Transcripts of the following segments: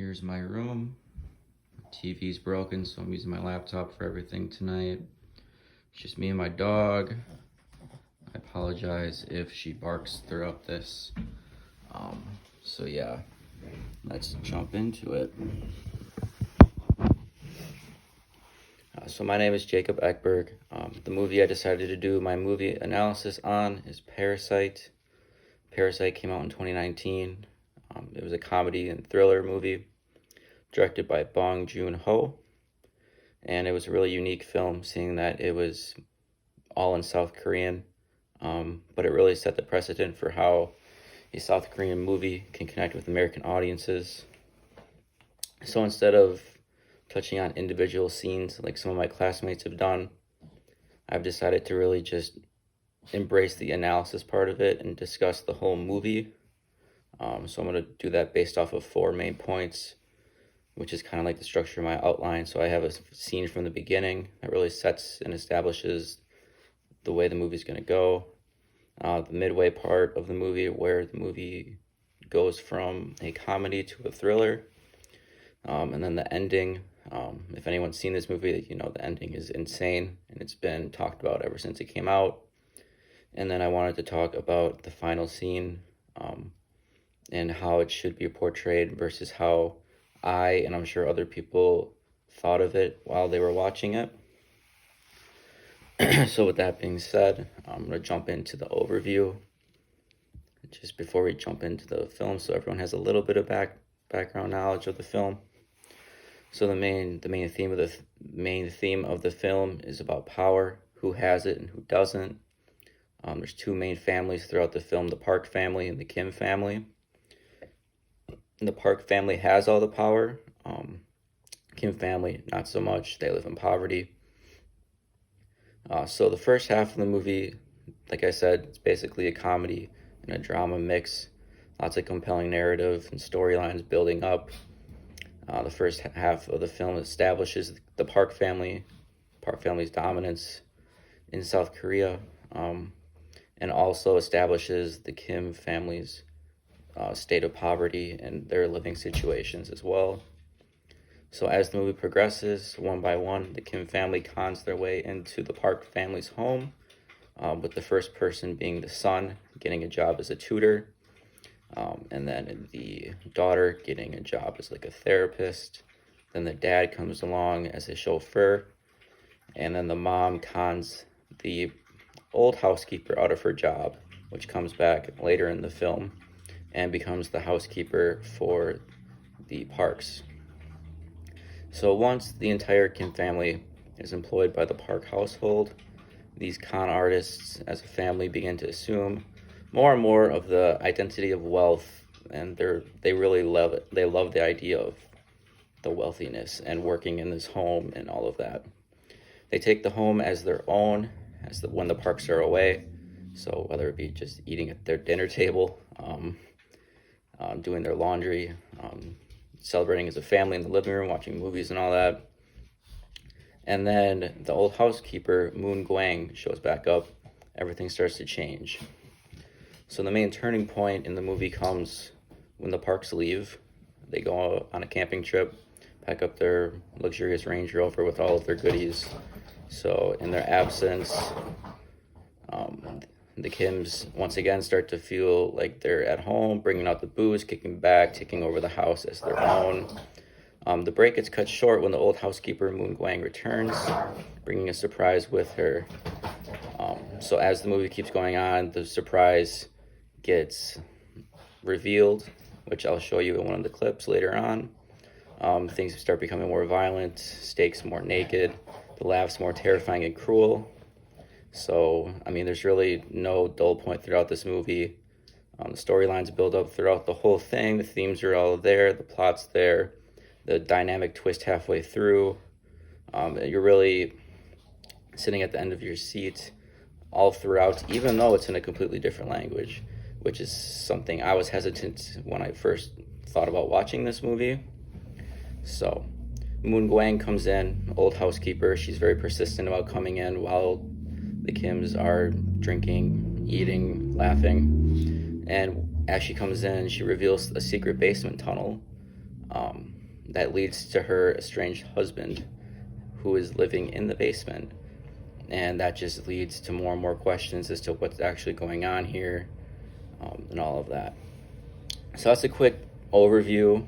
Here's my room. TV's broken, so I'm using my laptop for everything tonight. It's just me and my dog. I apologize if she barks throughout this. So yeah, let's jump into it. So my name is Jacob Eckberg. The movie I decided to do my movie analysis on is Parasite. Parasite came out in 2019. It was a comedy and thriller movie directed by Bong Joon-ho. And it was a really unique film, seeing that it was all in South Korean. But it really set the precedent for how a South Korean movie can connect with American audiences. So instead of touching on individual scenes like some of my classmates have done, I've decided to really just embrace the analysis part of it and discuss the whole movie. So I'm going to do that based off of 4 main points, which is kind of like the structure of my outline. So I have a scene from the beginning that really sets and establishes the way the movie's going to go. The midway part of the movie, where the movie goes from a comedy to a thriller. And then the ending. If anyone's seen this movie, you know the ending is insane, and it's been talked about ever since it came out. And then I wanted to talk about the final scene, and how it should be portrayed versus how I, and I'm sure other people, thought of it while they were watching it. So with that being said, I'm going to jump into the overview just before we jump into the film, so everyone has a little bit of background knowledge of the film. So the main theme of the film is about power, who has it and who doesn't. There's 2 main families throughout the film: the Park family and the Kim family. And the Park family has all the power. Kim family, not so much. They live in poverty. So the first half of the movie, like I said, it's basically a comedy and a drama mix. Lots of compelling narrative and storylines building up. The first half of the film establishes the Park family's dominance in South Korea, and also establishes the Kim family's state of poverty and their living situations as well. So as the movie progresses, one by one, the Kim family cons their way into the Park family's home, with the first person being the son getting a job as a tutor, and then the daughter getting a job as like a therapist. Then the dad comes along as a chauffeur, and then the mom cons the old housekeeper out of her job, which comes back later in the film and becomes the housekeeper for the Parks. So once the entire Kim family is employed by the Park household, these con artists as a family begin to assume more and more of the identity of wealth, and they really love it. They love the idea of the wealthiness and working in this home and all of that. They take the home as their own when the Parks are away. So whether it be just eating at their dinner table, doing their laundry, celebrating as a family in the living room, watching movies and all that. And then the old housekeeper, Moon Gwang, shows back up. Everything starts to change. So the main turning point in the movie comes when the Parks leave. They go on a camping trip, pack up their luxurious Range Rover with all of their goodies. So in their absence, the Kims once again start to feel like they're at home, bringing out the booze, kicking back, taking over the house as their own. The break gets cut short when the old housekeeper, Moon Gwang, returns, bringing a surprise with her. So as the movie keeps going on, the surprise gets revealed, which I'll show you in one of the clips later on. Things start becoming more violent, stakes more naked, the laughs more terrifying and cruel. So, I mean, there's really no dull point throughout this movie. The storylines build up throughout the whole thing. The themes are all there. The plot's there. The dynamic twist halfway through. You're really sitting at the end of your seat all throughout, even though it's in a completely different language, which is something I was hesitant when I first thought about watching this movie. So, Moon Gwang comes in, old housekeeper. She's very persistent about coming in while the Kims are drinking, eating, laughing. And as she comes in, she reveals a secret basement tunnel that leads to her estranged husband, who is living in the basement. And that just leads to more and more questions as to what's actually going on here, and all of that. So that's a quick overview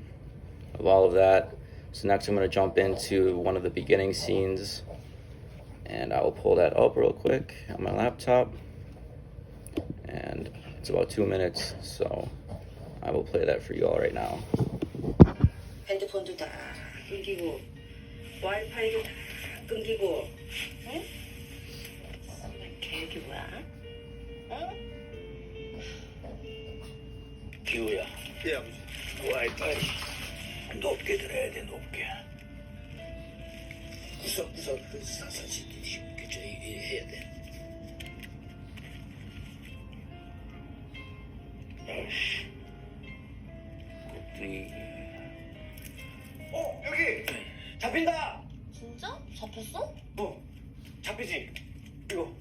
of all of that. So next I'm going to jump into one of the beginning scenes, and I will pull that up real quick on my laptop. And it's about 2 minutes, so I will play that for you all right now. 핸드폰도 다 끊기고 와이파이도 다 끊기고 응? 계획이 뭐야? 응? 기우야. 예, 아버지. 와이파이 높게 들어야 돼, 높게. 구석구석 그 사사시티 쉽게 저기 해야 돼. 아이씨. 여기 잡힌다. 진짜? 잡혔어? 잡히지. 이거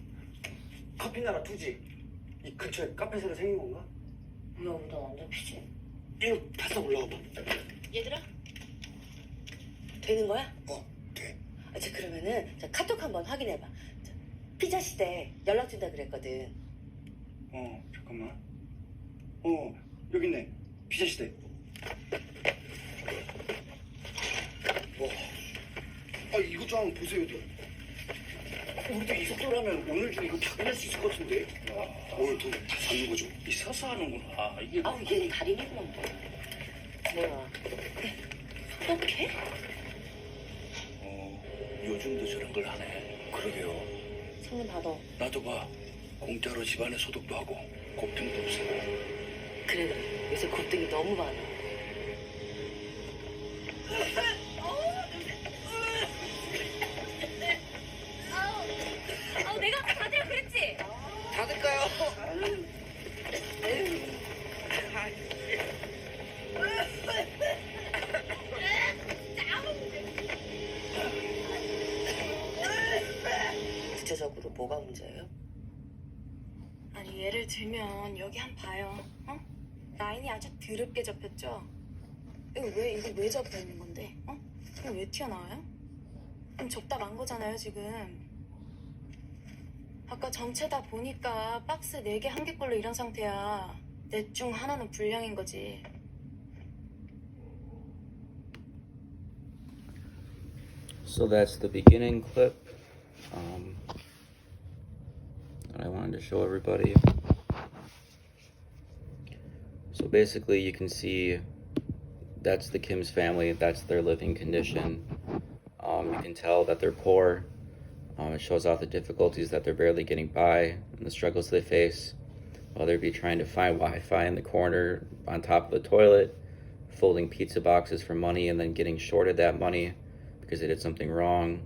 커피나라 투지. 이 근처에 카페 새로 생긴 건가? 뭐야, 나 안 잡히지? 이거 바싹 올라와봐. 얘들아 되는 거야? 돼. 자, 그러면은 자, 카톡 한번 확인해봐. 자, 피자 시대 연락 준다 그랬거든. 잠깐만. 여기 있네. 피자 시대. 이것 좀 한번 보세요. 우리도 이 속도라면 오늘 중에 이거 다 끝낼 수 있을 것 같은데. 오늘 돈 다 잡는 거죠? 이 서서 하는구나. 이게. 얘는 달인이구만. 뭐야? 소독해? 요즘도 저런 걸 하네. 그러게요. 상금 받아. 나도 봐. 공짜로 집안에 소독도 하고 곱등도 없어. 그래. 요새 곱등이 너무 많아. 내가 다들 그랬지? 닫을까요? 구체적으로 뭐가 문제예요? 아니 예를 들면 여기 한 봐요. 라인이 아주 드럽게 접혔죠? 이거 왜 접혀 있는 건데? 이거 왜 튀어나와요? 그럼 접다 만 거잖아요 지금. 아까 전체 다 보니까 박스 4개 한 개 걸로 이런 상태야. 넷 중 하나는 불량인 거지. So that's the beginning clip that I wanted to show everybody. So basically you can see that's the Kim's family, that's their living condition. You can tell that they're poor. It shows off the difficulties that they're barely getting by and the struggles they face, whether it be trying to find Wi-Fi in the corner on top of the toilet, folding pizza boxes for money and then getting shorted that money because they did something wrong,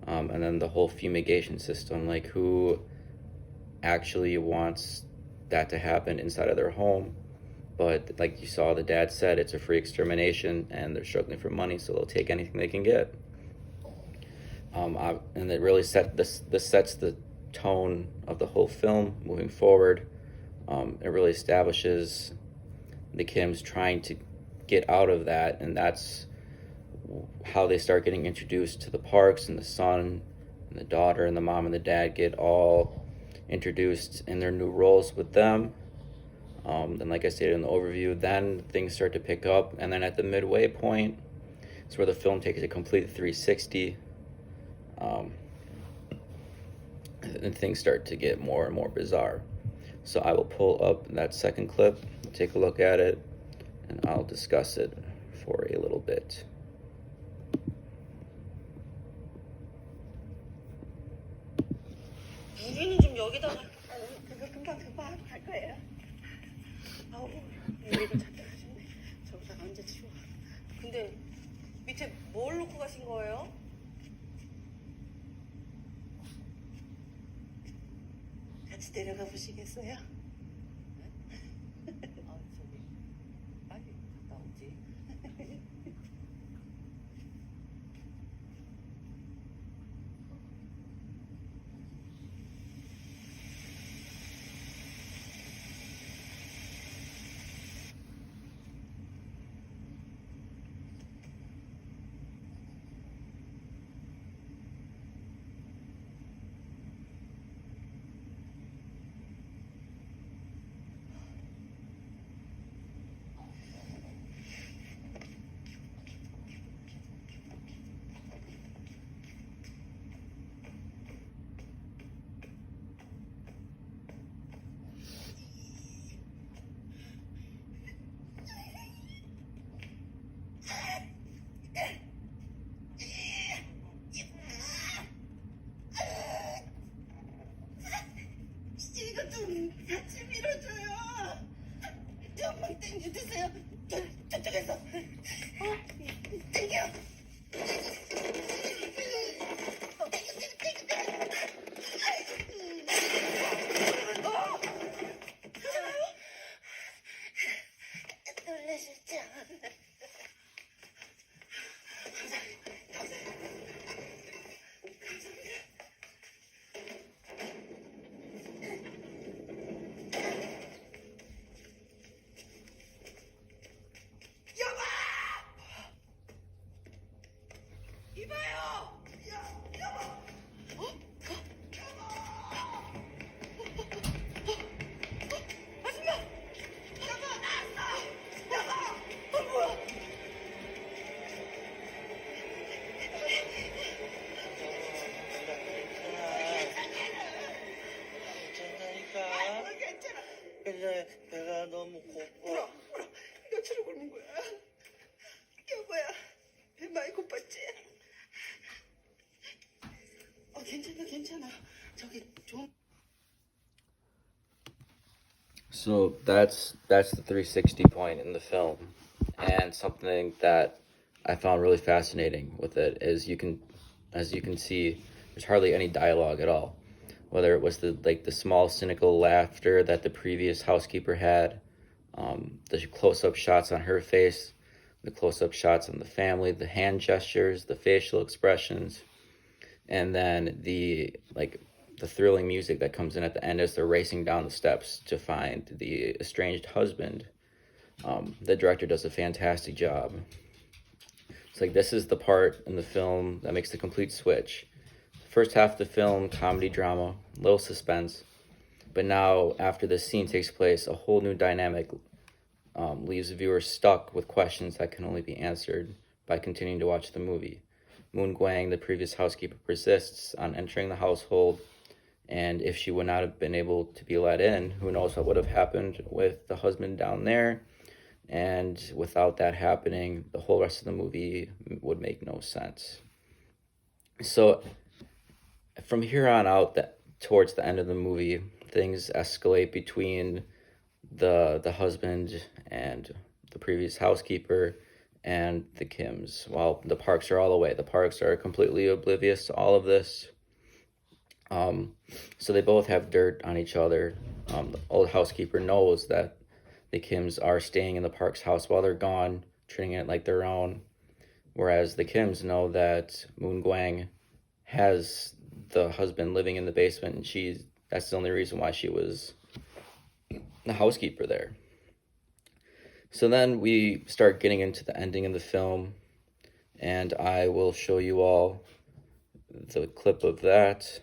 and then the whole fumigation system, like who actually wants that to happen inside of their home? But like you saw, the dad said it's a free extermination and they're struggling for money, so they'll take anything they can get. And it really this sets the tone of the whole film moving forward. It really establishes the Kims trying to get out of that, and that's how they start getting introduced to the Parks, and the son and the daughter and the mom and the dad get all introduced in their new roles with them. Then like I stated in the overview, then things start to pick up, and then at the midway point, it's where the film takes a complete 360. And things start to get more and more bizarre. So I will pull up that second clip, take a look at it, and I'll discuss it for a little bit. 무기는 좀 여기다가. 그거 금방 할 거예요. 아우, 이거 잡다 가셨네. 저기다 언제 치워? 근데 밑에 뭘 놓고 가신 거예요? 같이 내려가 보시겠어요? 저기 빨리 갔다 오지. 저쪽에서. 땡겨. 놀라셨죠? 이봐요! 여보! 아줌마! 여보, 나왔어! 여보! 뭐야? 괜찮다니까. 괜찮아. 근데 배가 너무 고파. 울어. 며칠을 굶은 거야? 여보야, 배 많이 고팠지? 괜찮아. 저기 좀. So that's the 360 point in the film, and something that I found really fascinating with it is as you can see, there's hardly any dialogue at all. Whether it was the small cynical laughter that the previous housekeeper had, the close-up shots on her face, the close-up shots on the family, the hand gestures, the facial expressions, and then the thrilling music that comes in at the end as they're racing down the steps to find the estranged husband. The director does a fantastic job. It's like this is the part in the film that makes the complete switch. First half of the film, comedy drama, little suspense, but now after this scene takes place, a whole new dynamic leaves the viewer stuck with questions that can only be answered by continuing to watch the movie. Moon Guang, the previous housekeeper, persists on entering the household, and if she would not have been able to be let in, who knows what would have happened with the husband down there. And without that happening, the whole rest of the movie would make no sense. So from here on out, towards the end of the movie, things escalate between the husband and the previous housekeeper and the Kims. While the Parks are all away, the Parks are completely oblivious to all of this. So they both have dirt on each other. The old housekeeper knows that the Kims are staying in the Parks' house while they're gone, treating it like their own. Whereas the Kims know that Moon Guang has the husband living in the basement, and that's the only reason why she was the housekeeper there. So then we start getting into the ending of the film, and I will show you all the clip of that.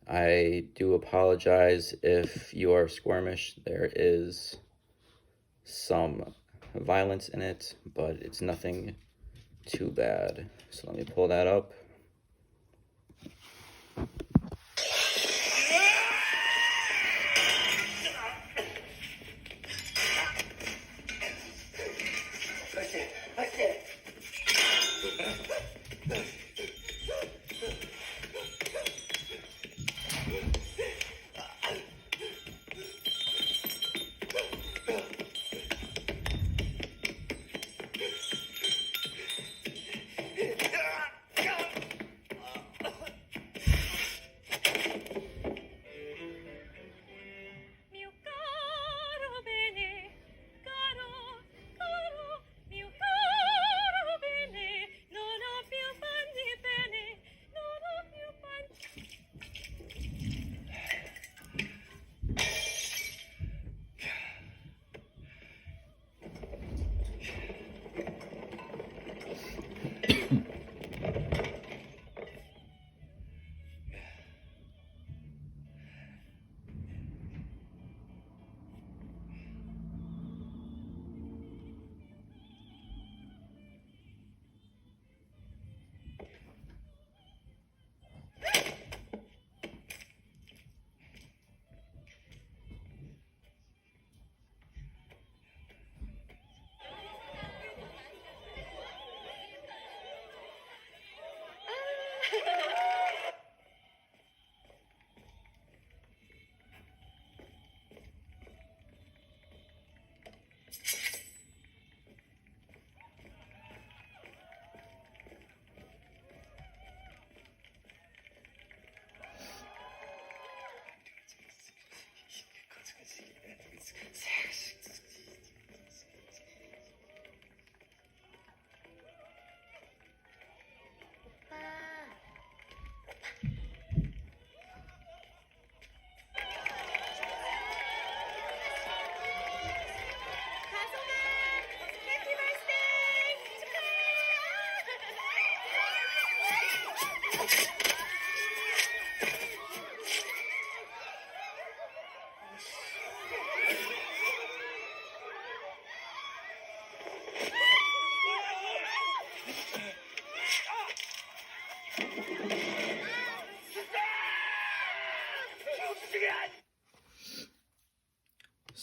I do apologize if you are squirmish. There is some violence in it, but it's nothing too bad. So let me pull that up.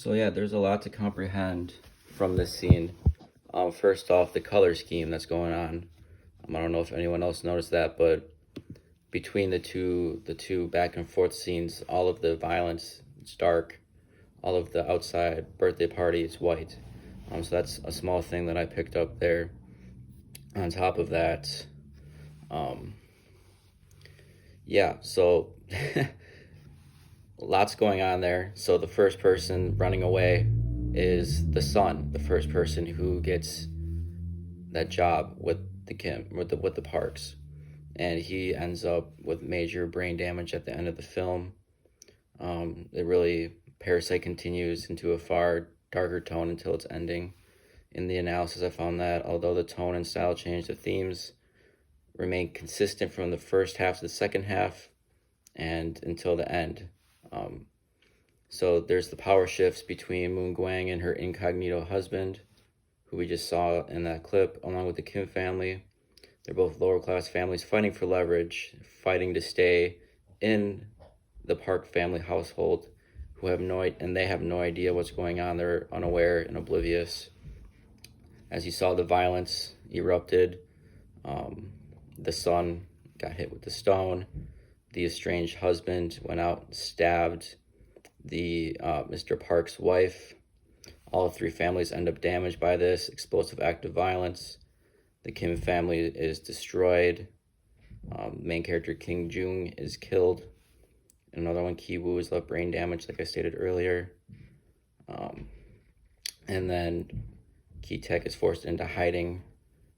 So yeah, there's a lot to comprehend from this scene. First off, the color scheme that's going on. I don't know if anyone else noticed that, but between the two back and forth scenes, all of the violence, it's dark. All of the outside birthday party is white. So that's a small thing that I picked up there. On top of that, yeah, so lots going on there. So the first person running away is the son, the first person who gets that job with the Parks, and he ends up with major brain damage at the end of the film. Parasite continues into a far darker tone until its ending. In the analysis, I found that although the tone and style change, the themes remain consistent from the first half to the second half and until the end. So there's the power shifts between Moon Gwang and her incognito husband, who we just saw in that clip, along with the Kim family. They're both lower class families fighting for leverage, fighting to stay in the Park family household, they have no idea what's going on. They're unaware and oblivious. As you saw, the violence erupted. The son got hit with the stone. The estranged husband went out and stabbed the Mr. Park's wife. All three families end up damaged by this explosive act of violence. The Kim family is destroyed. Main character King Jung is killed. Another one, Ki Woo, is left brain damage, like I stated earlier. And then Ki Tek is forced into hiding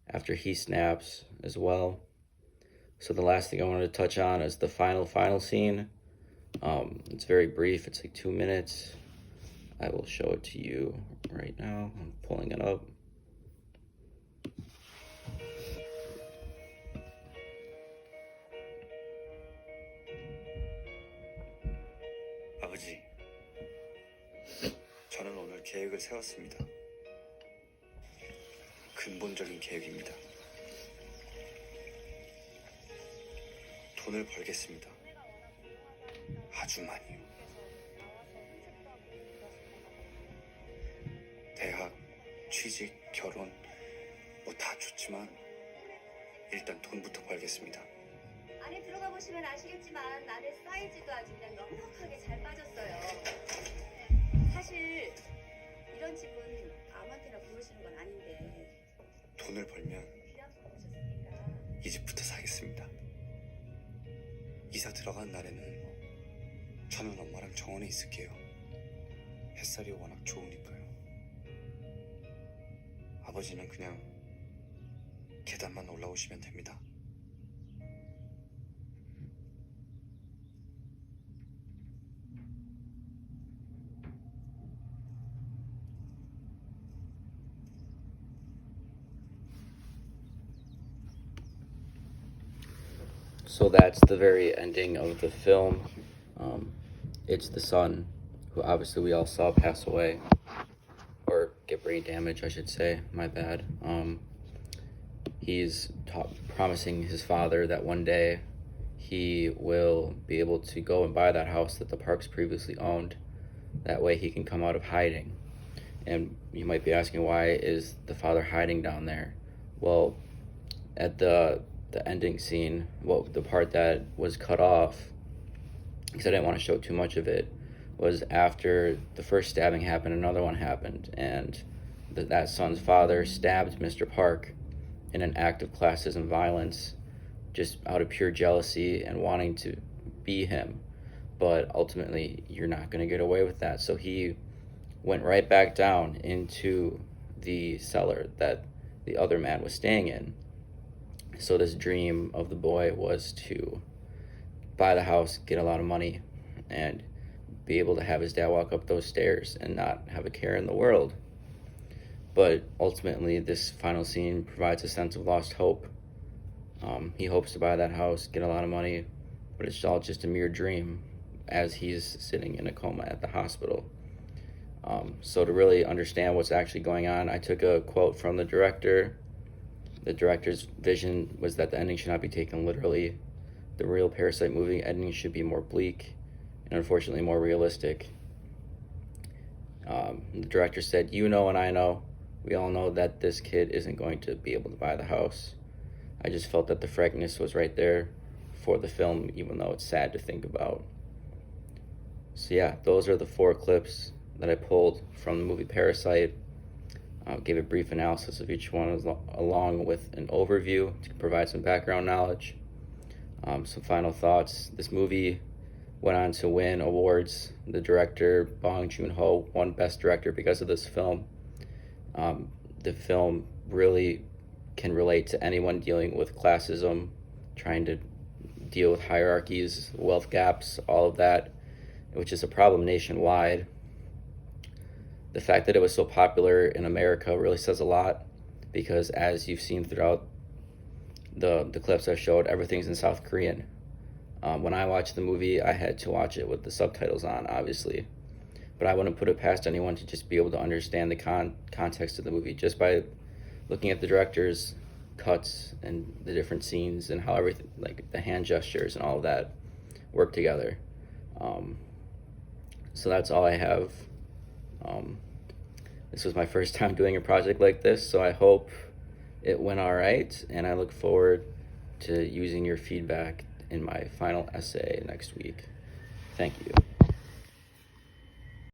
after he snaps as well. So the last thing I wanted to touch on is the final scene. It's very brief. It's like 2 minutes. I will show it to you right now. I'm pulling it up. 아버지, 저는 오늘 계획을 세웠습니다. 근본적인 계획입니다. 돈을 벌겠습니다. 아주 많이요. 대학, 취직, 결혼 뭐 다 좋지만 일단 돈부터 벌겠습니다. 안에 들어가 보시면 아시겠지만 안에 사이즈도 아주 그냥 넉넉하게 잘 빠졌어요. 사실 이런 집은 아무한테나 부르시는 건 아닌데 돈을 벌면 귀하고 오셨으니까 이 집부터 사겠습니다. 이사 들어간 날에는 저는 엄마랑 정원에 있을게요. 햇살이 워낙 좋으니까요. 아버지는 그냥 계단만 올라오시면 됩니다. So that's the very ending of the film. It's the son, who obviously we all saw pass away, or get brain damage, I should say. My bad. He's promising his father that one day he will be able to go and buy that house that the Parks previously owned. That way he can come out of hiding. And you might be asking, why is the father hiding down there? Well, at the ending scene, the part that was cut off, because I didn't want to show too much of it, was after the first stabbing happened, another one happened, and that son's father stabbed Mr. Park in an act of classism violence, just out of pure jealousy and wanting to be him. But ultimately, you're not going to get away with that. So he went right back down into the cellar that the other man was staying in. So this dream of the boy was to buy the house, get a lot of money, and be able to have his dad walk up those stairs and not have a care in the world. But ultimately, this final scene provides a sense of lost hope. He hopes to buy that house, get a lot of money, but it's all just a mere dream as he's sitting in a coma at the hospital. So to really understand what's actually going on, I took a quote from the director. The director's vision was that the ending should not be taken literally. The real Parasite movie ending should be more bleak and unfortunately more realistic. The director said, "You know and I know, we all know that this kid isn't going to be able to buy the house." I just felt that the frankness was right there for the film, even though it's sad to think about. So yeah, those are the 4 clips that I pulled from the movie Parasite. Gave a brief analysis of each one along with an overview to provide some background knowledge. Some final thoughts. This movie went on to win awards. The director, Bong Joon-ho, won Best Director because of this film. The film really can relate to anyone dealing with classism, trying to deal with hierarchies, wealth gaps, all of that, which is a problem nationwide. The fact that it was so popular in America really says a lot, because as you've seen throughout the clips I showed, everything's in South Korean. When I watched the movie, I had to watch it with the subtitles on, obviously. But I wouldn't put it past anyone to just be able to understand the context of the movie just by looking at the director's cuts and the different scenes and how everything, like the hand gestures and all of that, work together. So that's all I have. This was my first time doing a project like this, so I hope it went all right, and I look forward to using your feedback in my final essay next week. Thank you.